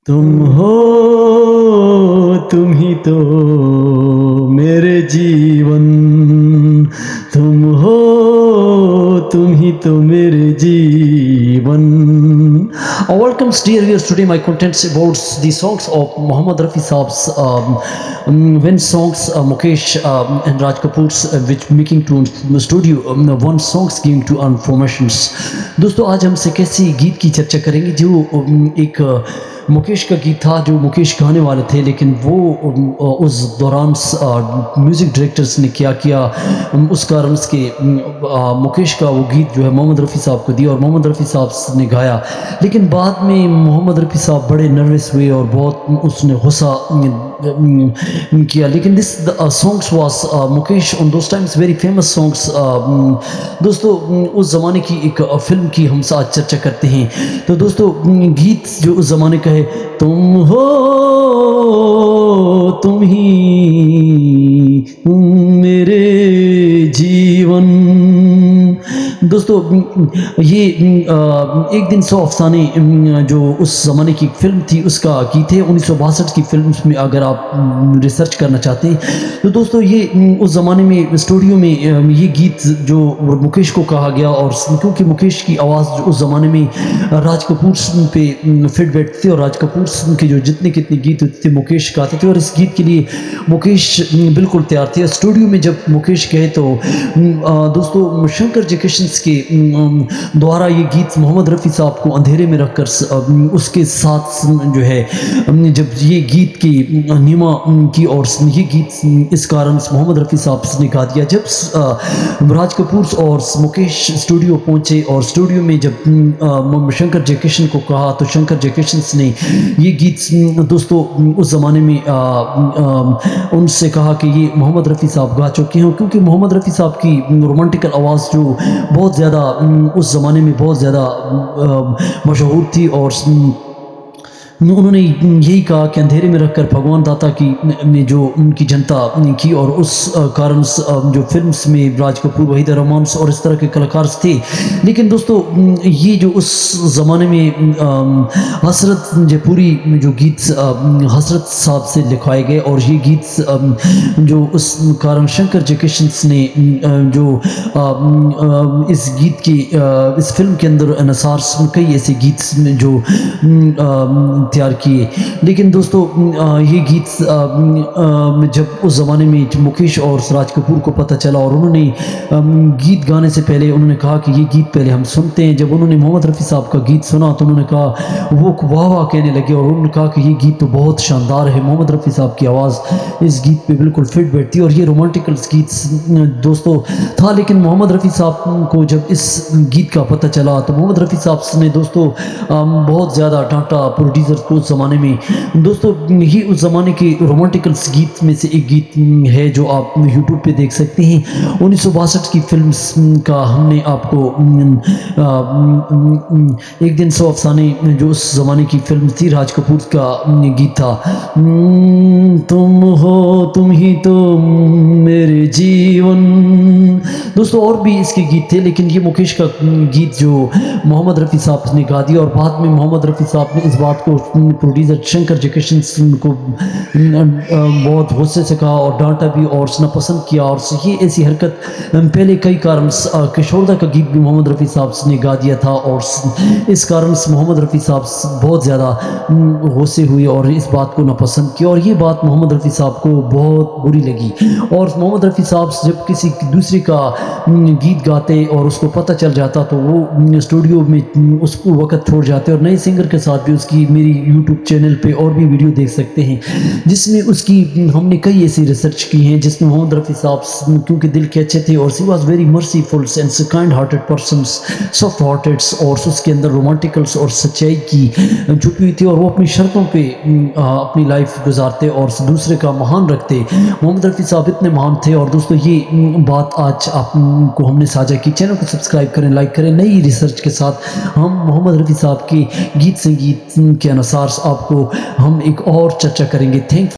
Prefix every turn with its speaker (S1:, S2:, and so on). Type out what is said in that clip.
S1: तुम हो, तुम ही तो मेरे जीवन, तुम हो, तुम ही तो मेरे जीवन. Welcome dear viewers. Today my contents about the songs of Muhammad Rafi Saab's when songs Mukesh and Raj Kapoor's which making to studio one songs giving to informations. दोस्तों आज हम से कैसी गीत की चर्चा करेंगे जो एक मुकेश का गीत था जो मुकेश गाने वाले थे, लेकिन वो उस दौरान म्यूज़िक डायरेक्टर्स ने क्या किया उस कारण उसके मुकेश का वो गीत जो है मोहम्मद रफ़ी साहब को दिया और मोहम्मद रफ़ी साहब ने गाया. लेकिन बाद में मोहम्मद रफ़ी साहब बड़े नर्वस हुए और बहुत उसने गुस्सा किया. लेकिन this songs was Mukesh on those times very famous songs. दोस्तों उस ज़माने की एक फिल्म की हम आज चर्चा करते हैं. तो दोस्तों गीत जो उस ज़माने का है, तुम हो, तुम ही मेरे जीवन. दोस्तों ये एक दिन सौ अफसाने जो उस ज़माने की फिल्म थी उसका गीत है. 1962 की फिल्म में अगर आप रिसर्च करना चाहते हैं तो दोस्तों ये उस ज़माने में स्टूडियो में ये गीत जो मुकेश को कहा गया. और क्योंकि मुकेश की आवाज़ जो उस ज़माने में राज कपूर पे फिट बैठते थे और राज कपूर के जो जितने कितने गीत होते थे मुकेश गाते थे और इस गीत के लिए मुकेश बिल्कुल तैयार थे. स्टूडियो में जब मुकेश गए तो दोस्तों शंकर जयकिशन के द्वारा ये गीत मोहम्मद रफ़ी साहब को अंधेरे में रखकर उसके साथ जो है जब ये गीत की नीमा की और ये गीत इस कारण मोहम्मद रफ़ी साहब ने गा दिया. जब राज कपूर और मुकेश स्टूडियो पहुंचे और स्टूडियो में जब शंकर जयकिशन को कहा तो शंकर जयकिशन ने ये गीत दोस्तों उस ज़माने में उनसे कहा कि ये मोहम्मद रफ़ी साहब गा चुके हैं, क्योंकि मोहम्मद रफ़ी साहब की रोमांटिकल आवाज़ जो बहुत ज़्यादा उस ज़माने में बहुत ज़्यादा मशहूर थी. और उन्होंने यही कहा कि अंधेरे में रखकर भगवान दाता की ने जो उनकी जनता की और उस कारण जो फिल्म्स में राज कपूर, वहीदा रहमान और इस तरह के कलाकार थे. लेकिन दोस्तों ये जो उस ज़माने में हसरत जयपुरी जो गीत हसरत साहब से लिखवाए गए और ये गीत जो उस कारण शंकर जयकिशन ने जो इस गीत की इस फिल्म के अंदर अनुसार कई ऐसे गीत जो तैयार किए. लेकिन दोस्तों ये गीत जब उस ज़माने में मुकेश और राज कपूर को पता चला और उन्होंने गीत गाने से पहले उन्होंने कहा कि ये गीत पहले हम सुनते हैं. जब उन्होंने मोहम्मद रफ़ी साहब का गीत सुना तो उन्होंने कहा वो वाह वाह कहने लगे और उन्होंने कहा कि ये गीत तो बहुत शानदार है, मोहम्मद रफ़ी साहब की आवाज़ इस गीत पे बिल्कुल फिट बैठती है और ये रोमांटिकल गीत दोस्तों था. लेकिन मोहम्मद रफ़ी साहब को जब इस गीत का पता चला तो मोहम्मद रफ़ी साहब ने दोस्तों बहुत ज़्यादा डांटा प्रोड्यूसर को उस ज़माने में. दोस्तों ये उस ज़माने के रोमांटिकल गीत में से एक गीत है जो आप यूट्यूब पे देख सकते हैं. 1962 की फिल्म का हमने आपको एक दिन सौ अफसाने जो उस ज़माने की फिल्म थी राज कपूर का गीत था. तुम हो, तुम ही तो मेरे जीवन. दोस्तों और भी इसके गीत थे लेकिन ये मुकेश का गीत जो मोहम्मद रफ़ी साहब ने गा दिया और बाद में मोहम्मद रफ़ी साहब ने इस बात को प्रोड्यूसर शंकर जयकिशन को बहुत गुस्से से कहा और डांटा भी और उसने पसंद किया. और ये ऐसी हरकत पहले कई कारण किशोरदा का गीत भी मोहम्मद रफ़ी साहब ने गा दिया था और इस कारण मोहम्मद रफ़ी साहब बहुत ज़्यादा गुस्से हुए और इस बात को नापसंद किया और ये बात मोहम्मद रफ़ी साहब को बहुत बुरी लगी. और मोहम्मद रफ़ी साहब जब किसी दूसरे का गीत गाते और उसको पता चल जाता तो वो स्टूडियो में उसको वक़्त छोड़ जाते और नए सिंगर के साथ भी उसकी मेरी यूट्यूब चैनल पे और भी वीडियो देख सकते हैं जिसमें उसकी हमने कई ऐसी रिसर्च की हैं जिसमें मोहम्मद रफ़ी साहब क्योंकि दिल के अच्छे थे और she was very merciful and kind hearted person, soft hearted और उसके अंदर रोमांटिकल्स और सच्चाई की छुपी हुई थी और वो अपनी शर्तों पे अपनी लाइफ गुजारते और दूसरे का महान रखते. मोहम्मद रफ़ी साहब इतने महान थे. और दोस्तों ये बात आज आपको हमने साझा की. चैनल को सब्सक्राइब करें, लाइक करें. नई रिसर्च के साथ हम मोहम्मद रफ़ी साहब के गीत संगीत के अनुसार आपको हम एक और चर्चा करेंगे. थैंक